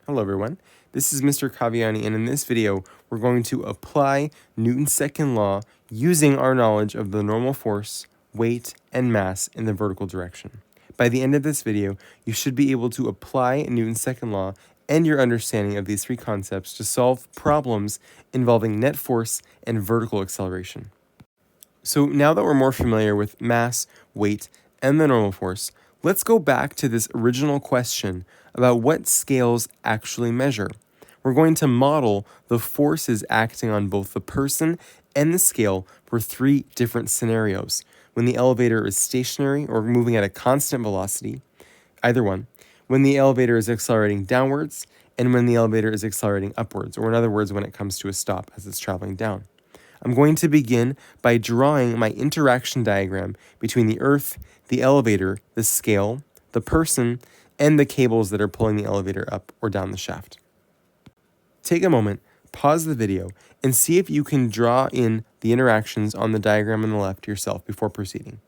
Hello everyone, this is Mr. Kaviani, and in this video we're going to apply Newton's second law using our knowledge of the normal force, weight, and mass in the vertical direction. By the end of this video, you should be able to apply Newton's second law and your understanding of these three concepts to solve problems involving net force and vertical acceleration. So now that we're more familiar with mass, weight, and the normal force, let's go back to this original question about what scales actually measure. We're going to model the forces acting on both the person and the scale for three different scenarios: when the elevator is stationary or moving at a constant velocity, either one, when the elevator is accelerating downwards, and when the elevator is accelerating upwards, or in other words, when it comes to a stop as it's traveling down. I'm going to begin by drawing my interaction diagram between the Earth, the elevator, the scale, the person, and the cables that are pulling the elevator up or down the shaft. Take a moment, pause the video, and see if you can draw in the interactions on the diagram on the left yourself before proceeding.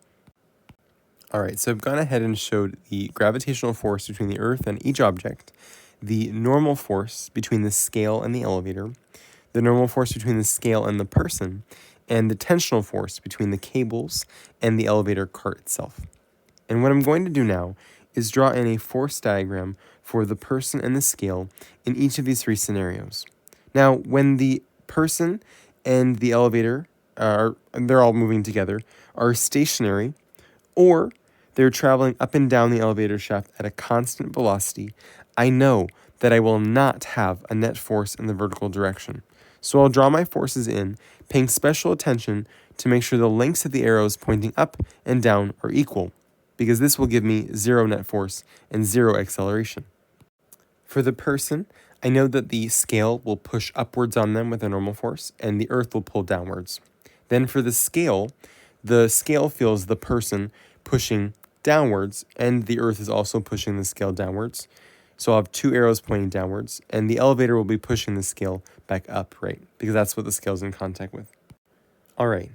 Alright, so I've gone ahead and showed the gravitational force between the Earth and each object, the normal force between the scale and the elevator, the normal force between the scale and the person, and the tensional force between the cables and the elevator cart itself. And what I'm going to do now is draw in a force diagram for the person and the scale in each of these three scenarios. Now, when the person and the elevator they're all moving together, are stationary, or they're traveling up and down the elevator shaft at a constant velocity, I know that I will not have a net force in the vertical direction. So I'll draw my forces in, paying special attention to make sure the lengths of the arrows pointing up and down are equal, because this will give me zero net force and zero acceleration. For the person, I know that the scale will push upwards on them with a normal force, and the Earth will pull downwards. Then for the scale feels the person pushing downwards, and the Earth is also pushing the scale downwards. So I'll have two arrows pointing downwards, and the elevator will be pushing the scale back up, right? Because that's what the scale is in contact with. All right.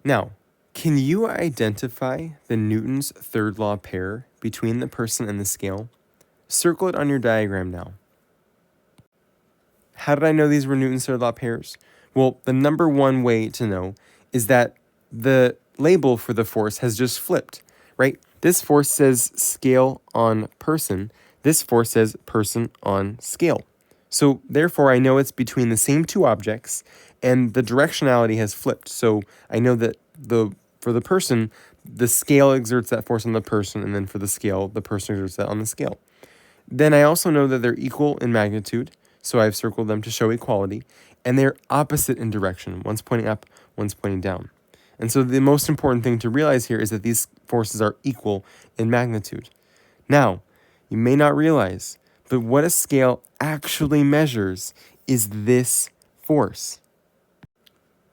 Now, can you identify the Newton's third law pair between the person and the scale? Circle it on your diagram now. How did I know these were Newton's third law pairs? Well, the number one way to know is that the label for the force has just flipped, right? This force says scale on person. This force says person on scale. So therefore, I know it's between the same two objects, and the directionality has flipped. So I know that for the person, the scale exerts that force on the person, and then for the scale, the person exerts that on the scale. Then I also know that they're equal in magnitude, so I've circled them to show equality, and they're opposite in direction. One's pointing up, one's pointing down. And so the most important thing to realize here is that these forces are equal in magnitude. Now, you may not realize, but what a scale actually measures is this force,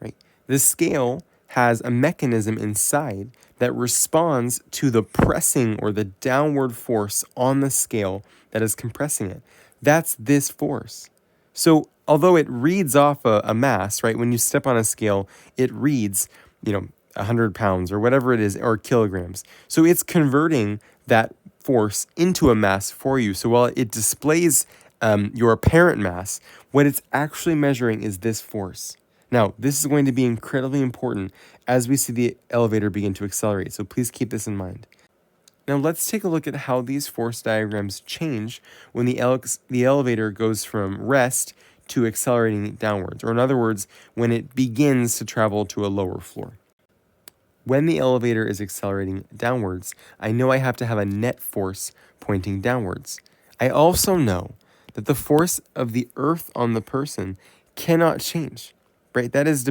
right? The scale has a mechanism inside that responds to the pressing or the downward force on the scale that is compressing it. That's this force. So although it reads off a mass, right? When you step on a scale, it reads, 100 pounds or whatever it is, or kilograms. So it's converting that force into a mass for you. So while it displays your apparent mass, what it's actually measuring is this force. Now, this is going to be incredibly important as we see the elevator begin to accelerate, so please keep this in mind. Now, let's take a look at how these force diagrams change when the elevator goes from rest to accelerating downwards, or in other words, when it begins to travel to a lower floor. When the elevator is accelerating downwards, I know I have to have a net force pointing downwards. I also know that the force of the Earth on the person cannot change, right? That is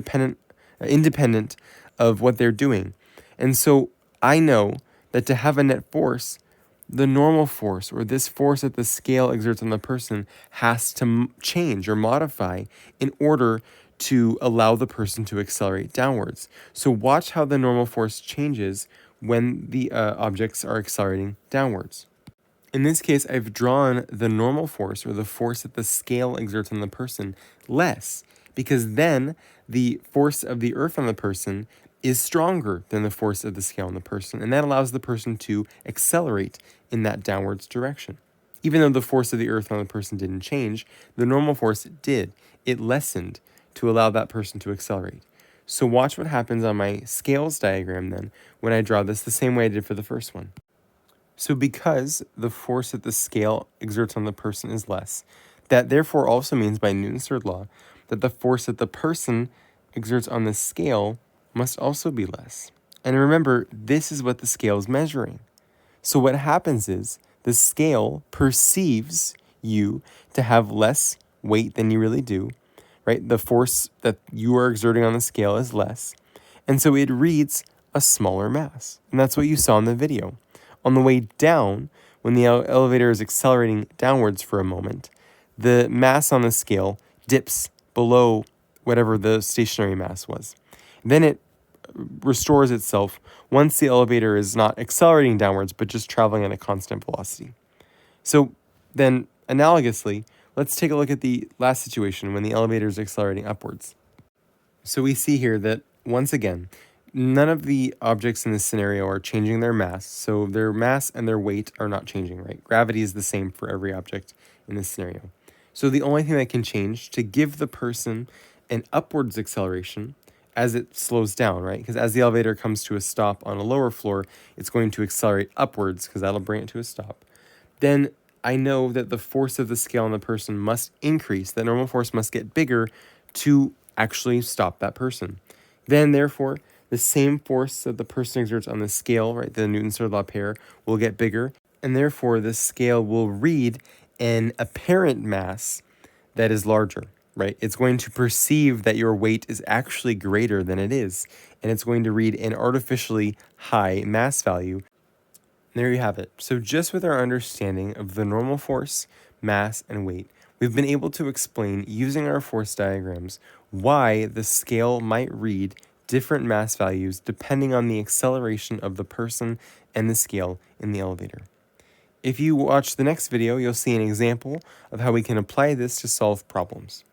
independent of what they're doing. And so I know that to have a net force, the normal force, or this force that the scale exerts on the person, has to change or modify in order to allow the person to accelerate downwards. So watch how the normal force changes when the objects are accelerating downwards. In this case, I've drawn the normal force, or the force that the scale exerts on the person, less, because then the force of the Earth on the person is stronger than the force of the scale on the person, and that allows the person to accelerate in that downwards direction. Even though the force of the earth on the person didn't change, the normal force did. It lessened to allow that person to accelerate. So watch what happens on my scales diagram then when I draw this the same way I did for the first one. So because the force that the scale exerts on the person is less, that therefore also means by Newton's third law that the force that the person exerts on the scale must also be less. And remember, this is what the scale is measuring. So what happens is the scale perceives you to have less weight than you really do, right? The force that you are exerting on the scale is less. And so it reads a smaller mass. And that's what you saw in the video. On the way down, when the elevator is accelerating downwards for a moment, the mass on the scale dips below whatever the stationary mass was. Then it restores itself once the elevator is not accelerating downwards, but just traveling at a constant velocity. So then, analogously, let's take a look at the last situation when the elevator is accelerating upwards. So we see here that, once again, none of the objects in this scenario are changing their mass. So their mass and their weight are not changing, right? Gravity is the same for every object in this scenario. So the only thing that can change to give the person an upwards acceleration as it slows down, right? Because as the elevator comes to a stop on a lower floor, it's going to accelerate upwards because that'll bring it to a stop. Then I know that the force of the scale on the person must increase. The normal force must get bigger to actually stop that person. Then, therefore, the same force that the person exerts on the scale, right, the Newton's third law pair, will get bigger. And therefore, the scale will read an apparent mass that is larger, right? It's going to perceive that your weight is actually greater than it is. And it's going to read an artificially high mass value. There you have it. So just with our understanding of the normal force, mass, and weight, we've been able to explain using our force diagrams why the scale might read different mass values depending on the acceleration of the person and the scale in the elevator. If you watch the next video, you'll see an example of how we can apply this to solve problems.